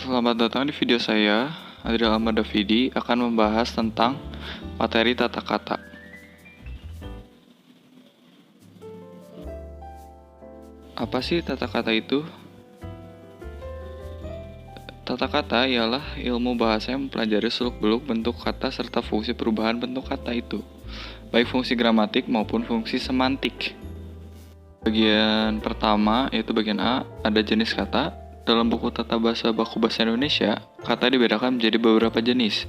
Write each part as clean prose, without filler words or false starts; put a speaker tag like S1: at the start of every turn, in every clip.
S1: Selamat datang di video saya. Adriel Ahmad Davidi akan membahas tentang materi tata kata. Apa sih tata kata itu? Tata kata ialah ilmu bahasa yang mempelajari seluk-beluk bentuk kata serta fungsi perubahan bentuk kata itu, baik fungsi gramatik maupun fungsi semantik. Bagian pertama yaitu bagian A, ada jenis kata. Dalam buku Tata Bahasa Baku Bahasa Indonesia, kata dibedakan menjadi beberapa jenis,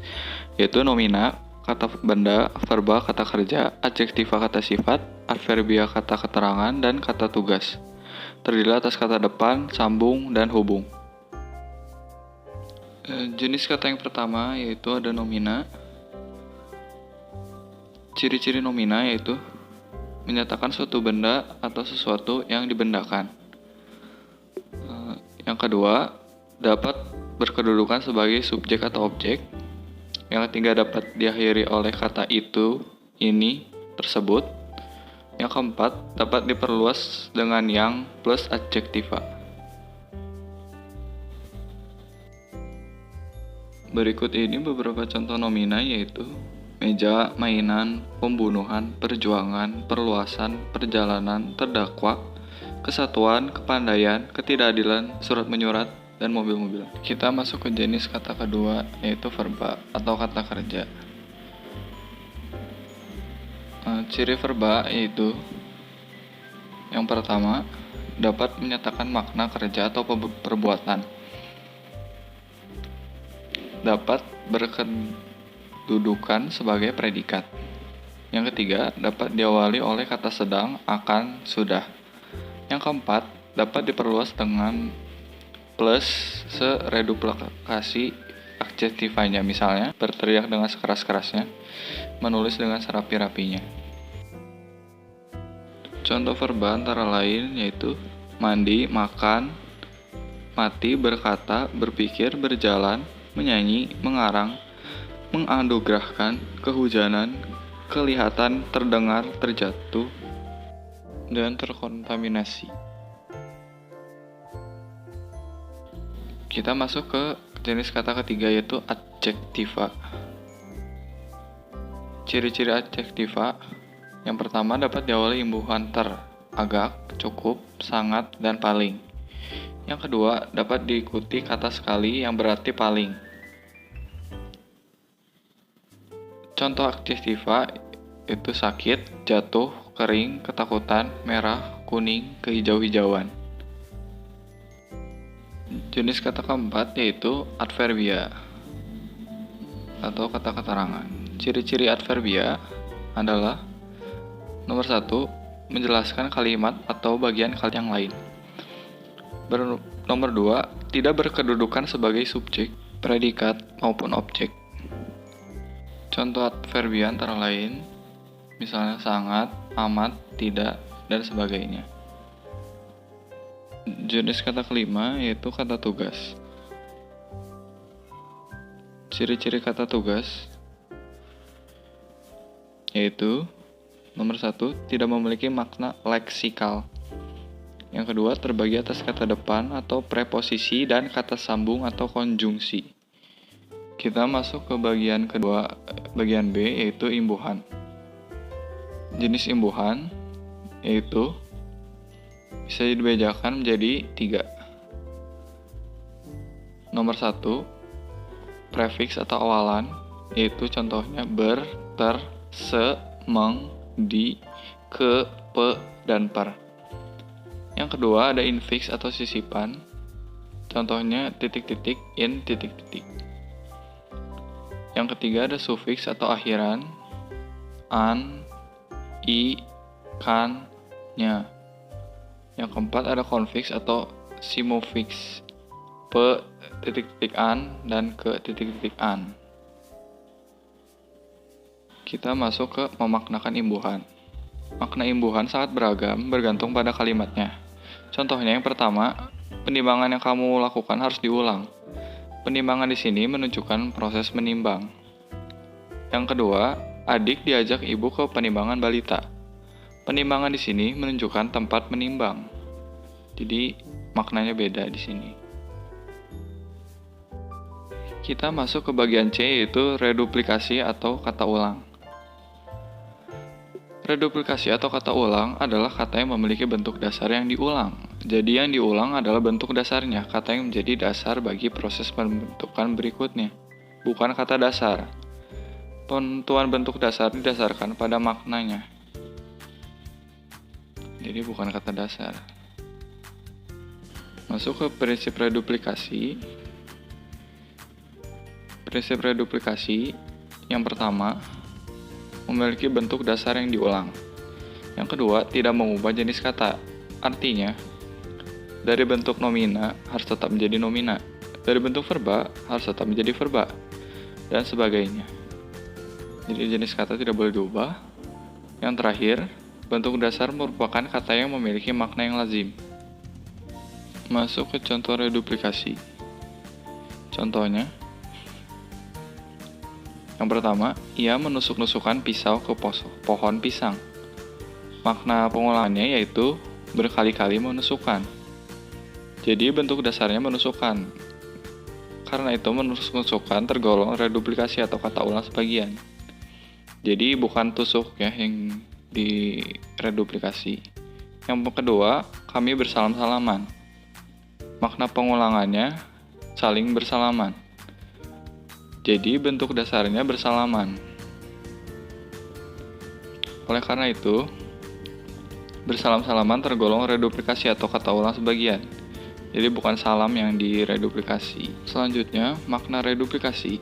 S1: yaitu nomina, kata benda, verba, kata kerja, adjektiva, kata sifat, adverbia, kata keterangan, dan kata tugas. Terdiri atas kata depan, sambung, dan hubung. Jenis kata yang pertama yaitu ada nomina. Ciri-ciri nomina yaitu menyatakan suatu benda atau sesuatu yang dibendakan. Yang kedua, dapat berkedudukan sebagai subjek atau objek. Yang ketiga, dapat diakhiri oleh kata itu, ini, tersebut. Yang keempat, dapat diperluas dengan yang plus adjektiva. Berikut ini beberapa contoh nomina yaitu meja, mainan, pembunuhan, perjuangan, perluasan, perjalanan, terdakwa, kesatuan, kepandaian, ketidakadilan, surat menyurat, dan mobil-mobilan. Kita masuk ke jenis kata kedua, yaitu verba atau kata kerja. Ciri verba yaitu yang pertama, dapat menyatakan makna kerja atau perbuatan. Dapat berkedudukan sebagai predikat. Yang ketiga, dapat diawali oleh kata sedang, akan, sudah. Yang keempat, dapat diperluas dengan plus sereduplikasi adjektivanya, misalnya berteriak dengan sekeras-kerasnya, menulis dengan serapi-rapinya. Contoh verba antara lain yaitu mandi, makan, mati, berkata, berpikir, berjalan, menyanyi, mengarang, menganugerahkan, kehujanan, kelihatan, terdengar, terjatuh, dan terkontaminasi. Kita masuk ke jenis kata ketiga yaitu adjektiva. Ciri-ciri adjektiva yang pertama, dapat diawali imbuhan ter, agak, cukup, sangat, dan paling. Yang kedua, dapat diikuti kata sekali yang berarti paling. Contoh adjektiva itu sakit, jatuh, kering, ketakutan, merah, kuning, kehijau-hijauan. Jenis kata keempat yaitu adverbia atau kata keterangan. Ciri-ciri adverbia adalah nomor 1, menjelaskan kalimat atau bagian kalimat yang lain. Nomor 2, tidak berkedudukan sebagai subjek, predikat, maupun objek. Contoh adverbia antara lain misalnya sangat, amat, tidak, dan sebagainya. Jenis kata kelima yaitu kata tugas. Ciri-ciri kata tugas yaitu nomor 1, tidak memiliki makna leksikal. Yang kedua, terbagi atas kata depan atau preposisi dan kata sambung atau konjungsi. Kita masuk ke bagian kedua, bagian B, yaitu imbuhan. Jenis imbuhan yaitu bisa dibedakan menjadi 3. Nomor 1, prefiks atau awalan, yaitu contohnya ber, ter, se, meng, di, ke, pe, dan per. Yang kedua ada infiks atau sisipan, contohnya titik-titik, in, titik-titik. Yang ketiga ada sufiks atau akhiran, an, i, kan, nya. Yang keempat ada konfiks atau simofiks, pe, titik-titik an, dan ke, titik-titik an. Kita masuk ke memaknakan imbuhan. Makna imbuhan sangat beragam bergantung pada kalimatnya. Contohnya yang pertama, penimbangan yang kamu lakukan harus diulang. Penimbangan di sini menunjukkan proses menimbang. Yang kedua, adik diajak ibu ke penimbangan balita. Penimbangan di sini menunjukkan tempat menimbang. Jadi maknanya beda di sini. Kita masuk ke bagian C, yaitu reduplikasi atau kata ulang. Reduplikasi atau kata ulang adalah kata yang memiliki bentuk dasar yang diulang. Jadi yang diulang adalah bentuk dasarnya, kata yang menjadi dasar bagi proses pembentukan berikutnya, bukan kata dasar. Penentuan bentuk dasar didasarkan pada maknanya. Jadi bukan kata dasar. Masuk ke prinsip reduplikasi. Prinsip reduplikasi yang pertama, memiliki bentuk dasar yang diulang. Yang kedua, tidak mengubah jenis kata. Artinya, dari bentuk nomina harus tetap menjadi nomina. Dari bentuk verba harus tetap menjadi verba. Dan sebagainya. Jadi jenis kata tidak boleh diubah. Yang terakhir, bentuk dasar merupakan kata yang memiliki makna yang lazim. Masuk ke contoh reduplikasi. Contohnya, yang pertama, ia menusuk-nusukkan pisau ke pohon pisang. Makna pengulangannya yaitu berkali-kali menusukkan. Jadi bentuk dasarnya menusukkan. Karena itu menusuk-nusukkan tergolong reduplikasi atau kata ulang sebagian. Jadi bukan tusuk ya yang direduplikasi. Yang kedua, kami bersalam-salaman. Makna pengulangannya saling bersalaman. Jadi bentuk dasarnya bersalaman. Oleh karena itu, bersalam-salaman tergolong reduplikasi atau kata ulang sebagian. Jadi bukan salam yang direduplikasi. Selanjutnya, makna reduplikasi.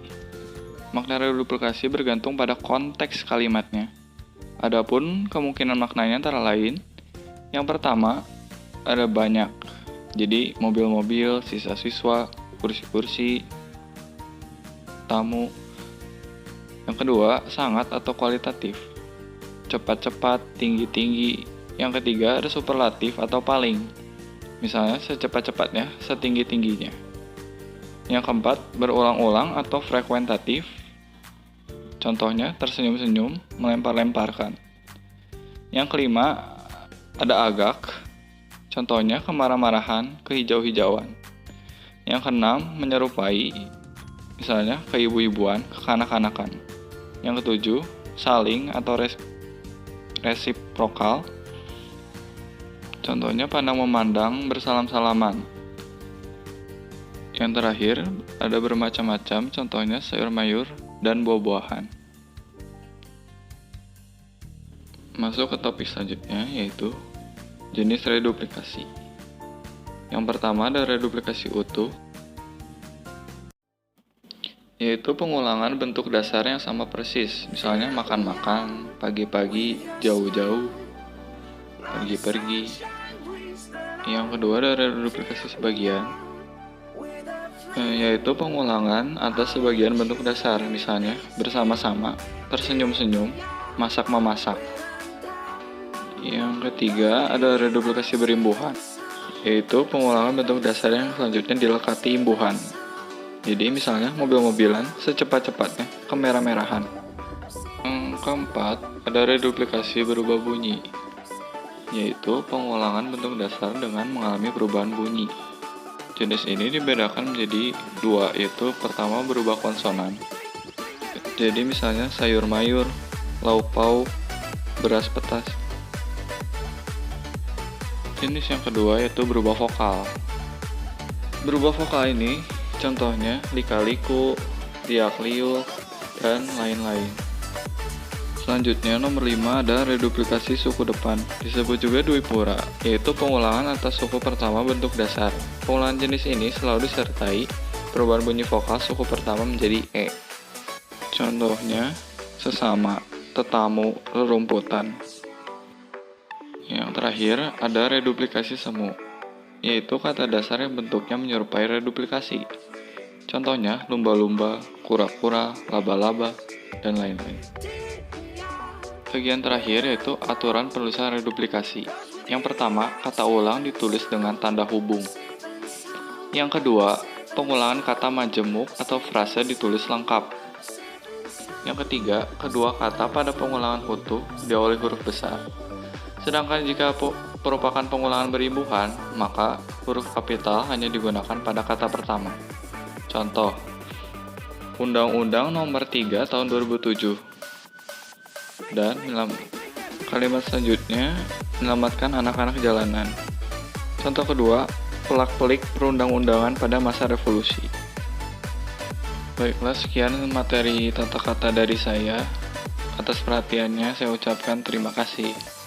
S1: Makna reduplikasi bergantung pada konteks kalimatnya. Adapun kemungkinan maknanya antara lain, yang pertama, ada banyak. Jadi mobil-mobil, siswa-siswa, kursi-kursi, tamu. Yang kedua, sangat atau kualitatif. Cepat-cepat, tinggi-tinggi. Yang ketiga, ada superlatif atau paling. Misalnya, secepat-cepatnya, setinggi-tingginya. Yang keempat, berulang-ulang atau frekuentatif. Contohnya, tersenyum-senyum, melempar-lemparkan. Yang kelima, ada agak. Contohnya, kemarah-marahan, kehijau-hijauan. Yang keenam, menyerupai. Misalnya, keibu-ibuan, kekanak-kanakan. Yang ketujuh, saling atau resiprokal. Contohnya, pandang memandang, bersalam-salaman. Yang terakhir, ada bermacam-macam, contohnya sayur mayur dan buah-buahan. Masuk ke topik selanjutnya, yaitu jenis reduplikasi. Yang pertama ada reduplikasi utuh, yaitu pengulangan bentuk dasar yang sama persis. Misalnya makan-makan, pagi-pagi, jauh-jauh, pergi-pergi. Yang kedua ada reduplikasi sebagian, yaitu pengulangan atas sebagian bentuk dasar. Misalnya bersama-sama, tersenyum-senyum, masak-memasak. Yang ketiga ada reduplikasi berimbuhan, yaitu pengulangan bentuk dasar yang selanjutnya dilekati imbuhan. Jadi misalnya mobil-mobilan secepat-cepatnya kemerah-merahan. Yang keempat ada reduplikasi berubah bunyi, yaitu pengulangan bentuk dasar dengan mengalami perubahan bunyi. Jenis ini dibedakan menjadi dua, yaitu pertama berubah konsonan. Jadi misalnya sayur mayur, lauk pauk, beras petas. Jenis yang kedua yaitu berubah vokal. Berubah vokal ini contohnya lika-liku, liak-liuk, dan lain-lain. Selanjutnya nomor 5 ada reduplikasi suku depan, disebut juga dwipura, yaitu pengulangan atas suku pertama bentuk dasar. Pengulangan jenis ini selalu disertai perubahan bunyi vokal suku pertama menjadi e. Contohnya sesama, tetamu, rerumputan. Yang terakhir ada reduplikasi semu, yaitu kata dasar yang bentuknya menyerupai reduplikasi. Contohnya lumba-lumba, kura-kura, laba-laba, dan lain-lain. Bagian terakhir yaitu aturan penulisan reduplikasi. Yang pertama, kata ulang ditulis dengan tanda hubung. Yang kedua, pengulangan kata majemuk atau frase ditulis lengkap. Yang ketiga, kedua kata pada pengulangan utuh diawali huruf besar. Sedangkan jika merupakan pengulangan berimbuhan, maka huruf kapital hanya digunakan pada kata pertama. Contoh, Undang-Undang Nomor 3 Tahun 2007. Dan kalimat selanjutnya, menyelamatkan anak-anak jalanan. Contoh kedua, pelak-pelik perundang-undangan pada masa revolusi. Baiklah, sekian materi tata kata dari saya. Atas perhatiannya, saya ucapkan terima kasih.